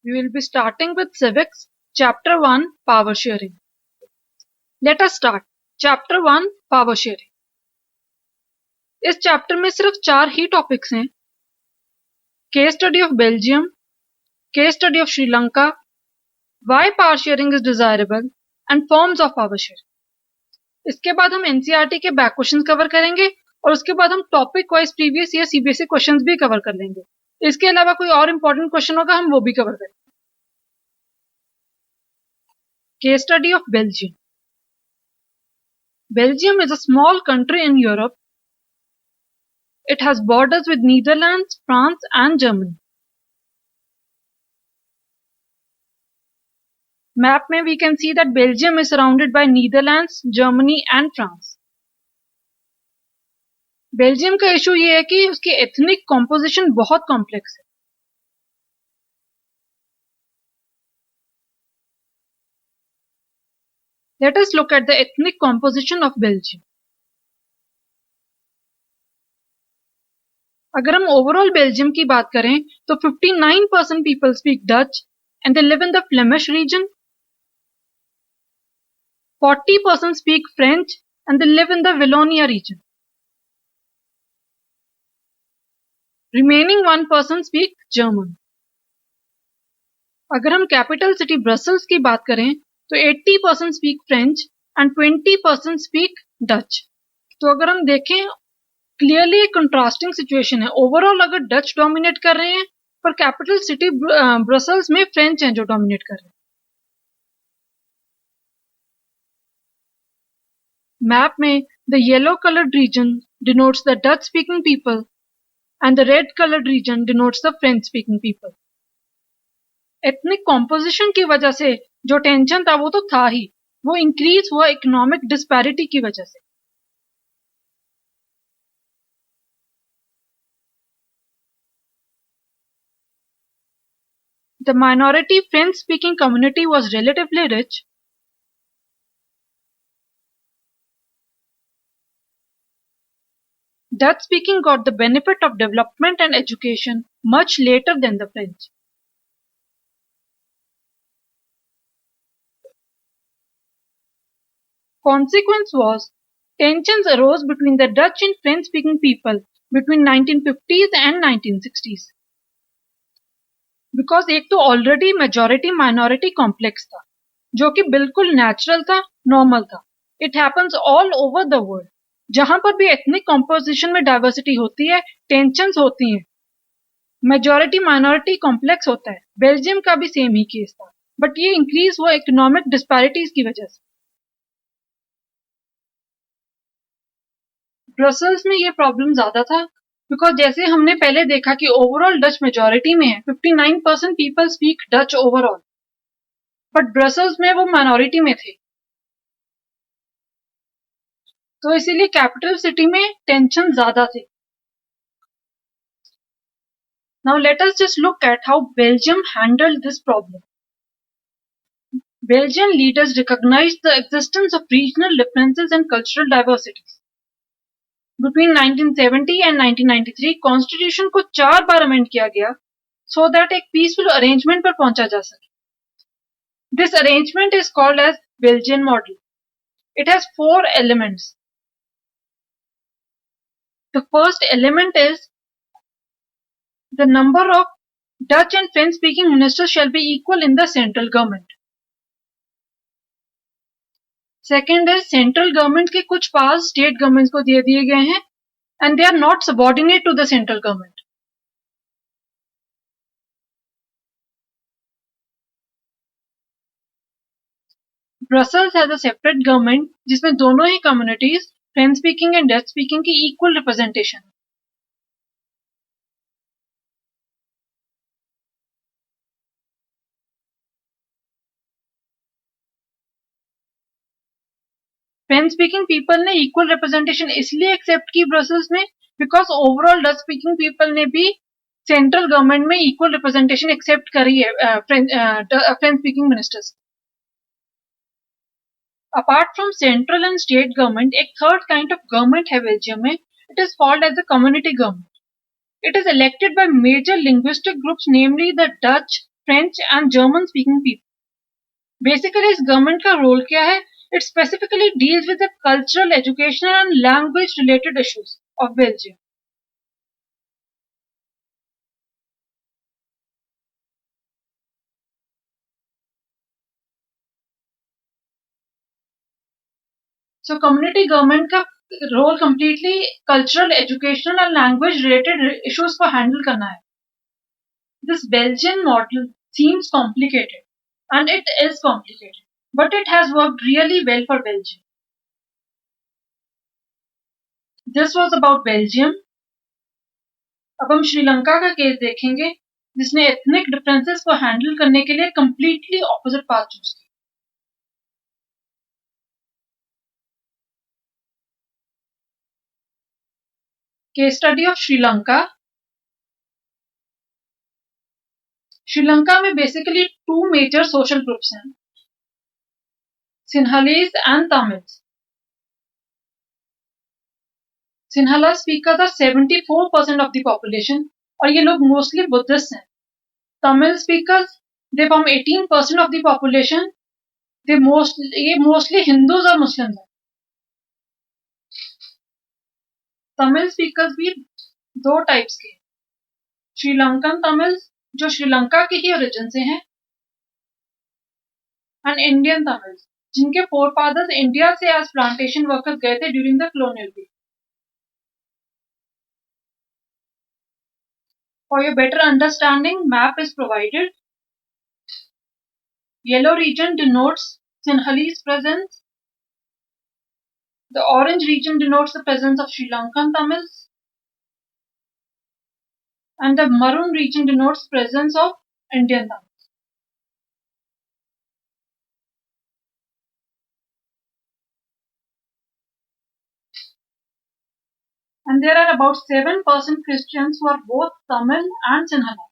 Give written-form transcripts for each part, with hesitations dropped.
We will be starting with Civics, Chapter 1, Power Sharing. Let us start. Chapter 1, Power Sharing. इस chapter में सिर्फ 4 ही topics हैं. Case study of Belgium, case study of Sri Lanka, why power sharing is desirable and forms of power sharing. इसके बाद हम NCERT के back questions cover करेंगे और उसके बाद हम topic wise previous year CBSE questions भी कवर कर लेंगे. इसके अलावा कोई और इंपॉर्टेंट क्वेश्चन होगा हम वो भी कवर करेंगे. Case study of Belgium. Belgium is a small country in Europe. It has borders with Netherlands, France and Germany. Map में we can see that Belgium is surrounded by Netherlands, Germany and France. Belgium का issue ये है कि उसकी ethnic composition बहुत complex है. Let us look at the ethnic composition of Belgium. अगर हम ओवरऑल बेल्जियम की बात करें तो 59% people speak Dutch and they live in the Flemish region. 40% speak French and they live in the Wallonia region. Remaining 1% speak German. अगर हम capital city Brussels की बात करें तो 80% speak French and 20% speak Dutch. तो अगर हम देखें क्लियरली एक कंट्रास्टिंग सिचुएशन है. ओवरऑल अगर डच डोमिनेट कर रहे हैं पर कैपिटल सिटी ब्रसल्स में फ्रेंच हैं जो डोमिनेट कर रहे हैं. मैप में the yellow coloured region denotes the Dutch speaking people and the red coloured region denotes the French speaking people. Ethnic composition की वजह से जो टेंशन था वो तो था ही, वो इंक्रीज हुआ इकोनॉमिक डिस्पैरिटी की वजह से. The minority French-speaking community was relatively rich. Dutch-speaking got the benefit of development and education much later than the French. Consequence was tensions arose between the Dutch and French-speaking people between 1950s and 1960s. Because एक तो already majority minority complex था जो कि बिल्कुल natural था, normal था. It happens all over the world. जहां पर भी एथनिक कॉम्पोजिशन में डाइवर्सिटी होती है, टेंशंस होती हैं, मेजॉरिटी माइनॉरिटी कॉम्प्लेक्स होता है. बेल्जियम का भी सेम ही केस था, बट ये इंक्रीज हुआ इकोनॉमिक डिस्पैरिटीज की वजह से. ब्रसल्स में ये प्रॉब्लम ज्यादा था बिकॉज जैसे हमने पहले देखा कि ओवरऑल डच मेजॉरिटी में है, 59% people speak Dutch overall, but Brussels में वो माइनॉरिटी में थे. तो इसीलिए कैपिटल सिटी में टेंशन ज्यादा थे. Now let us just look at how Belgium handled this problem. Belgian leaders recognized the existence of regional differences and cultural diversities. Between 1970 and 1993 constitution को 4 बार अमेंड किया गया so that एक peaceful arrangement पर पहुंचा जा सके. This arrangement is called as Belgian model. It has 4 elements. The first element is the number of Dutch and French speaking ministers shall be equal in the central government. Second is central government के कुछ powers state governments को दे दिए गए हैं and they are not subordinate to the central government. Brussels has a separate government जिसमें दोनों ही communities French speaking and Dutch speaking की equal representation. French speaking people ने इक्वल रिप्रेजेंटेशन इसलिए एक्सेप्ट की ब्रसल्स में because overall Dutch speaking people ने भी सेंट्रल गवर्नमेंट में इक्वल रिप्रेजेंटेशन एक्सेप्ट करी है French speaking ministers. Apart from central and state government एक थर्ड काइंड ऑफ गवर्नमेंट है बेल्जियम में. It is called as the community government. It is elected by major linguistic groups namely the Dutch, French and German speaking people. Basically इस government का role क्या है? It specifically deals with the cultural, educational and language related issues of Belgium. So community government का role completely cultural, educational and language related issues को handle करना है। This Belgian model seems complicated, and it is complicated, but it has worked really well for Belgium. This was about Belgium. अब हम श्रीलंका का case देखेंगे जिसने ethnic differences को handle करने के लिए कंप्लीटली ऑपोजिट पाथ चूज किया। Case study of Sri Lanka. Sri Lanka में basically two major social groups हैं, Sinhalese and Tamils. Sinhala speakers are 74% of the population और ये लोग मोस्टली बुद्धिस्ट हैं। Tamil speakers they form 18% of the population. ये मोस्टली हिंदूज और मुस्लिम्स हैं। तमिल स्पीकर्स भी दो टाइप्स के, श्रीलंकन तमिल्स जो श्रीलंका के ही ओरिजिन से हैं, एंड इंडियन तमिल्स जिनके फोरफादर्स इंडिया से एज प्लांटेशन वर्कर्स गए थे during the colonial period. For your better understanding, map is provided. Yellow region denotes Sinhalese presence. The orange region denotes the presence of Sri Lankan Tamils. And the maroon region denotes presence of Indian Tamils. And there are about 7% Christians who are both Tamil and Sinhala.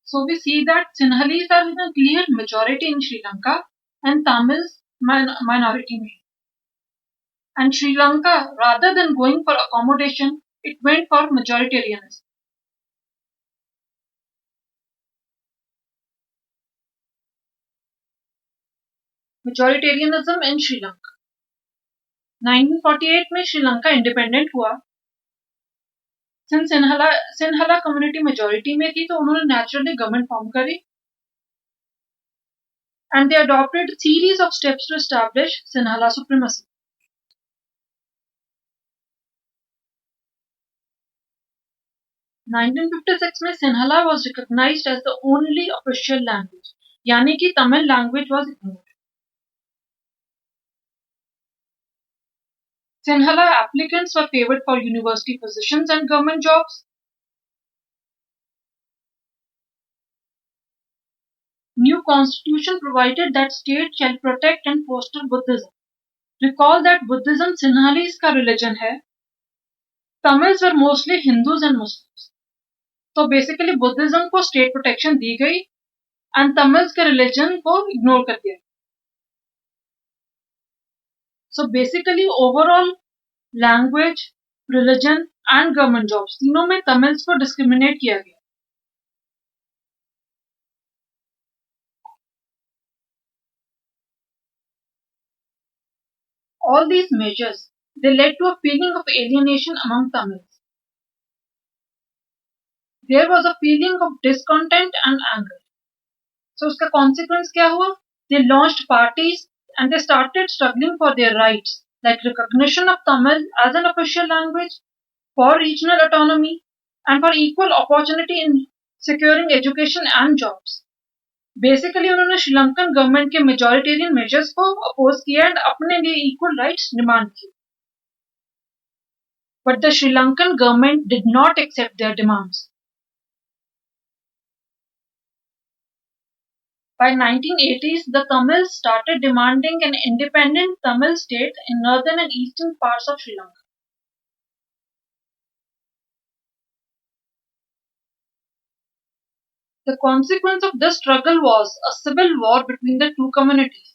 So we see that Sinhalese are in a clear majority in Sri Lanka and Tamils minority में. And Sri Lanka, rather than going for accommodation, it went for majoritarianism. Majoritarianism in Sri Lanka. 1948 में Sri Lanka independent हुआ। Sinhala community majority में थी तो उन्होंने naturally government form करी and they adopted series of steps to establish Sinhala supremacy. Nineteen 1956 में Sinhala was recognised as the only official language, यानी कि Tamil language was ignored. Sinhala applicants were favored for university positions and government jobs. New constitution provided that state shall protect and foster Buddhism. Recall that Buddhism Sinhalese का religion है. Tamils were mostly Hindus and Muslims. तो basically Buddhism को state protection दी गई and Tamils के religion को ignore कर दिया। So basically overall language, religion and government jobs तीनों में Tamils को discriminate किया गया। All these measures, they led to a feeling of alienation among Tamils. There was a feeling of discontent and anger. So उसका consequence क्या हुआ? They launched parties and they started struggling for their rights, like recognition of Tamil as an official language, for regional autonomy, and for equal opportunity in securing education and jobs. Basically उन्होंने Sri Lankan government के majoritarian measures को oppose किया and अपने लिए equal rights demand किए। But the Sri Lankan government did not accept their demands. By 1980s, the Tamils started demanding an independent Tamil state in northern and eastern parts of Sri Lanka. The consequence of this struggle was a civil war between the two communities,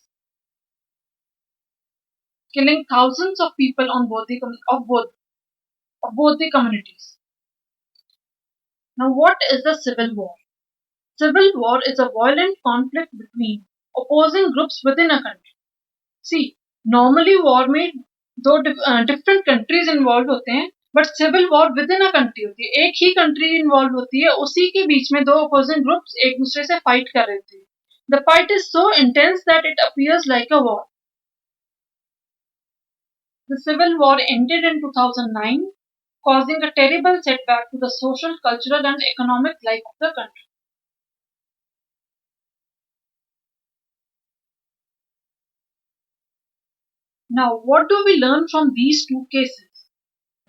killing thousands of people on both the communities. Now, what is the civil war? Civil war is a violent conflict between opposing groups within a country. See, normally war में दो different countries involved होते हैं, but civil war within a country होती है. एक ही country involved होती है, उसी के बीच में दो opposing groups एक दूसरे से fight कर रहे थे. The fight is so intense that it appears like a war. The civil war ended in 2009, causing a terrible setback to the social, cultural and economic life of the country. Now, what do we learn from these two cases?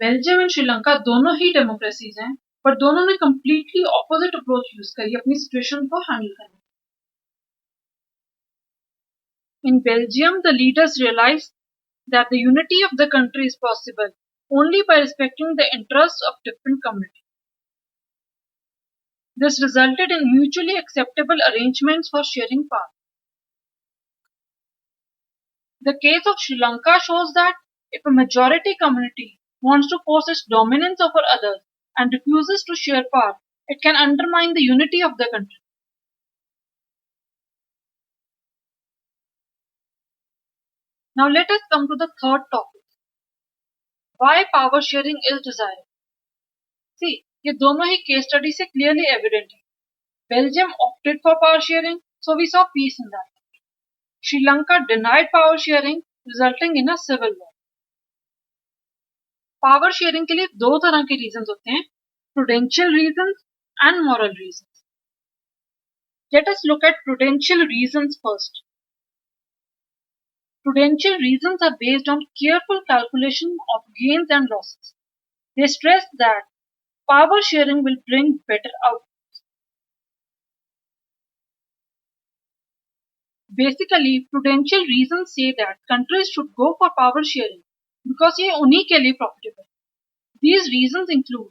Belgium and Sri Lanka दोनों ही democracies हैं, पर दोनों ने completely opposite approach use करी अपनी situation को handle करने. In Belgium, the leaders realized that the unity of the country is possible only by respecting the interests of different communities. This resulted in mutually acceptable arrangements for sharing power. The case of Sri Lanka shows that if a majority community wants to force its dominance over others and refuses to share power, it can undermine the unity of the country. Now let us come to the third topic. Why power sharing is desirable. See, ये दोनों ही case study से clearly evident है. Belgium opted for power sharing, so we saw peace in that. Sri Lanka denied power sharing, resulting in a civil war. Power sharing के लिए दो तरह के reasons होते हैं, prudential reasons and moral reasons. Let us look at prudential reasons first. Prudential reasons are based on careful calculation of gains and losses. They stress that power sharing will bring better outcomes. Basically, prudential reasons say that countries should go for power sharing because ये उन्हीं के लिए profitable. These reasons include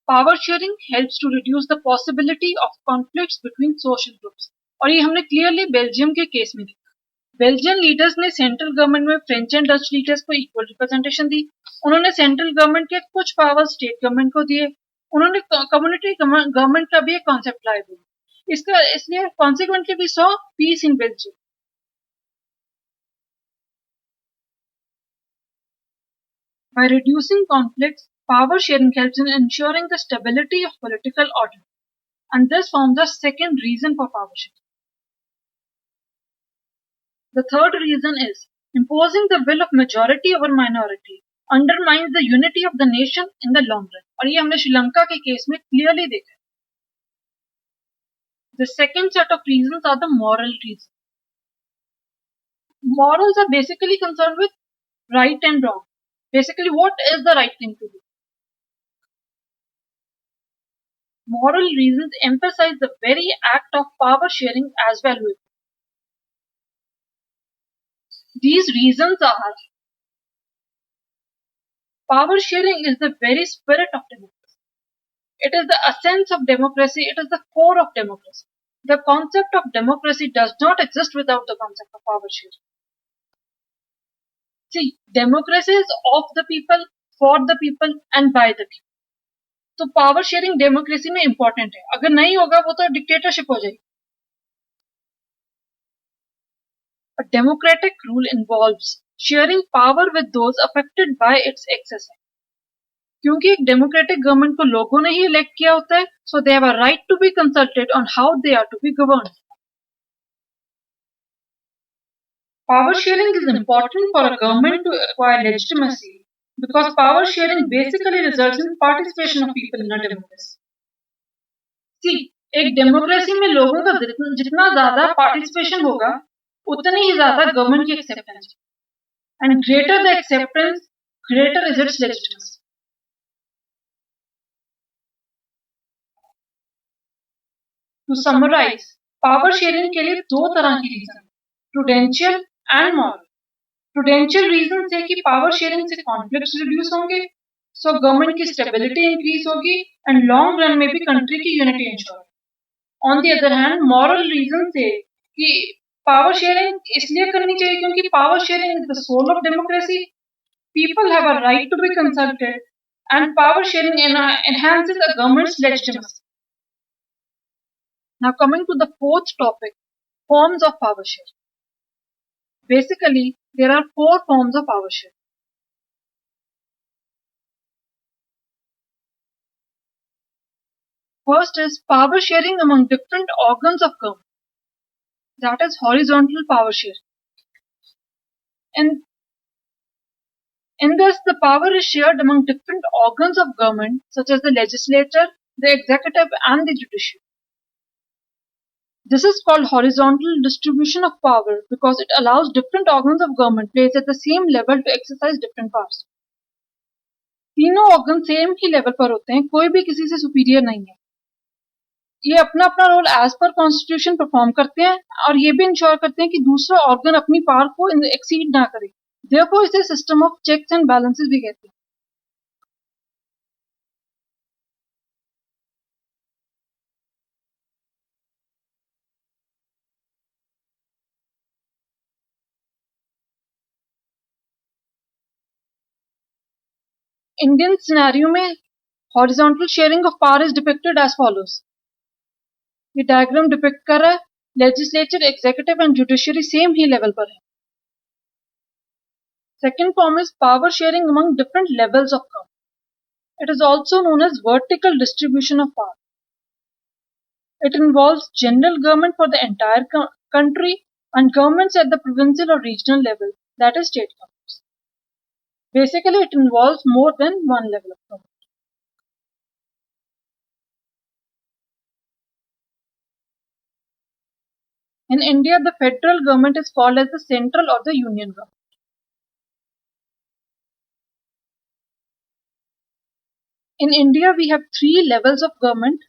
power sharing helps to reduce the possibility of conflicts between social groups. और ये हमने clearly Belgium के case में देखा. बेल्जियन लीडर्स ने सेंट्रल गवर्नमेंट में फ्रेंच एंड डच लीडर्स को इक्वल रिप्रेजेंटेशन दी. उन्होंने सेंट्रल गवर्नमेंट के कुछ पावर स्टेट गवर्नमेंट को दिए. उन्होंने कम्युनिटी गवर्नमेंट का भी एक कॉन्सेप्ट लाए थे. इसका इसलिए consequently we saw peace in Belgium. By reducing conflicts, power sharing helps in ensuring the stability of political order, and this forms the second reason for power sharing. The third reason is imposing the will of majority over minority undermines the unity of the nation in the long run. और ये हमने श्रीलंका के case में clearly देखा. The second set of reasons are the moral reasons. Morals are basically concerned with right and wrong. Basically, what is the right thing to do? Moral reasons emphasize the very act of power sharing as valuable. These reasons are power sharing is the very spirit of democracy. It is the essence of democracy. It is the core of democracy. The concept of democracy does not exist without the concept of power sharing. See, democracy is of the people, for the people and by the people. तो power sharing democracy में important है. अगर नहीं होगा वो तो dictatorship हो जाएगी. A democratic rule involves sharing power with those affected by its excess. क्योंकि एक डेमोक्रेटिक गवर्नमेंट को लोगों ने ही इलेक्ट किया होता है, so they have a right to be consulted on how they are to be governed. Power sharing is important for a government to acquire legitimacy because power sharing basically results in participation of people in a democracy. See, एक democracy में लोगों का जितना ज्यादा participation होगा उतनी ही ज्यादा government की acceptance. And greater the acceptance, greater is its legitimacy. To summarise, power sharing के लिए दो तरह की reason, prudential and moral. Prudential reason से कि पावर शेयरिंग से कॉन्फ्लिक्ट्स रिड्यूस होंगे, सो गवर्नमेंट की स्टेबिलिटी इंक्रीज होगी एंड लॉन्ग रन में भी कंट्री की unity ensure. On the other hand, moral reason से कि पावर शेयरिंग इसलिए करनी चाहिए क्योंकि power sharing is the soul of democracy. people have a right to be consulted, and power sharing enhances a government's legitimacy. Now, coming to the fourth topic, forms of power sharing. Basically, there are four forms of power sharing. First is power sharing among different organs of government. That is horizontal power sharing. In this, the power is shared among different organs of government, such as the legislature, the executive, and the judiciary. This is called horizontal distribution of power because it allows different organs of government placed at the same level to exercise different powers. तीनों organ same ही level पर होते हैं, कोई भी किसी से superior नहीं है. ये अपना अपना role as per constitution perform करते हैं और ये भी इंश्योर करते हैं कि दूसरा ऑर्गन अपनी पावर को एक्सीड ना करे. Therefore, इसे system of checks and balances भी कहते हैं. इंडियन सिनेरियो में horizontal sharing of power is depicted as follows. ये डायग्राम डिपिक्ट कर रहा है legislature, executive and judiciary same ही लेवल पर है. Second form is power sharing among different levels of government. It is also known as vertical distribution of power. It involves general government for the entire country and governments at the provincial or regional level, that is state governments. Basically, it involves more than one level of government. In India, the federal government is called as the central or the union government. In India, we have three levels of government.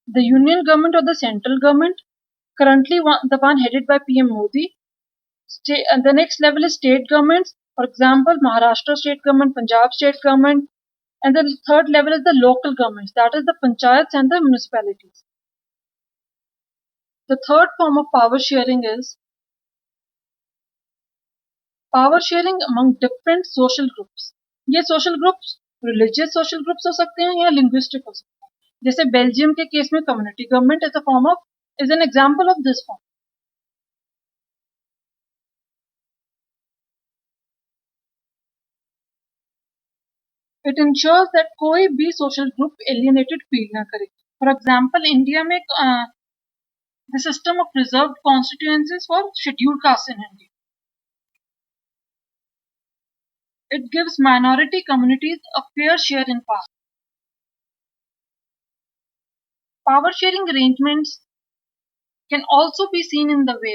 The union government or the central government, currently the one headed by PM Modi. And the next level is state governments, for example, Maharashtra state government, Punjab state government. And the third level is the local governments, that is the panchayats and the municipalities. The third form of power sharing is power sharing among different social groups. ये social groups religious social groups हो सकते हैं या linguistic हो सकते हैं. जैसे Belgium के केस में community government is an example of this form. It ensures that कोई भी सोशल ग्रुप एलियनेटेड फील ना करे. फॉर एग्जांपल, इंडिया में the system of reserved constituencies for scheduled caste in India. It gives minority communities a fair share in power. Power sharing arrangements can also be seen in the way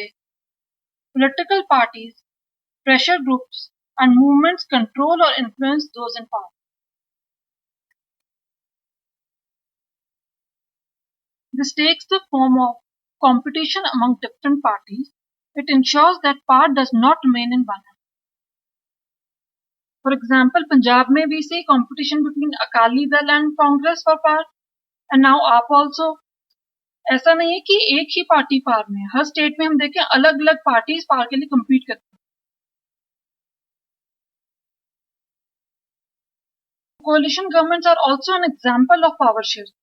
political parties, pressure groups, and movements control or influence those in power. This takes the form of competition among different parties. It ensures that power does not remain in one hand. For example, Punjab में we see competition between Akali Dal and Congress for power, and now आप also. ऐसा नहीं है कि एक ही party power में है. हर state में हम देखें अलग अलग पार्टीज पावर के लिए compete करती हैं. Coalition governments are also an example of power sharing.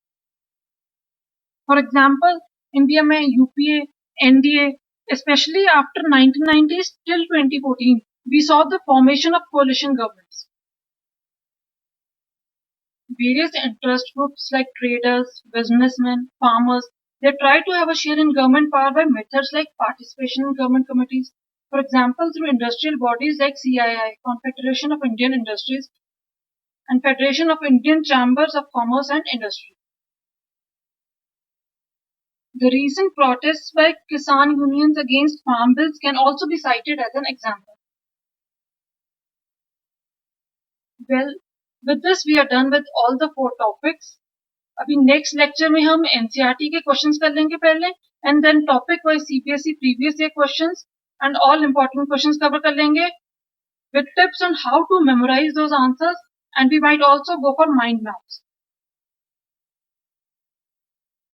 For example, India में UPA, NDA, especially after 1990s till 2014. We saw the formation of coalition governments. Various interest groups like traders, businessmen, farmers, they try to have a share in government power by methods like participation in government committees. For example, through industrial bodies like CII, Confederation of Indian Industries, and Federation of Indian Chambers of Commerce and Industry. The recent protests by Kisan unions against farm bills can also be cited as an example. Well, with this we are done with all the 4 topics. अभी next lecture में हम NCERT के questions कर लेंगे पहले, and then topic wise CBSE previous year questions and all important questions cover कर लेंगे with tips on how to memorize those answers, and we might also go for mind maps.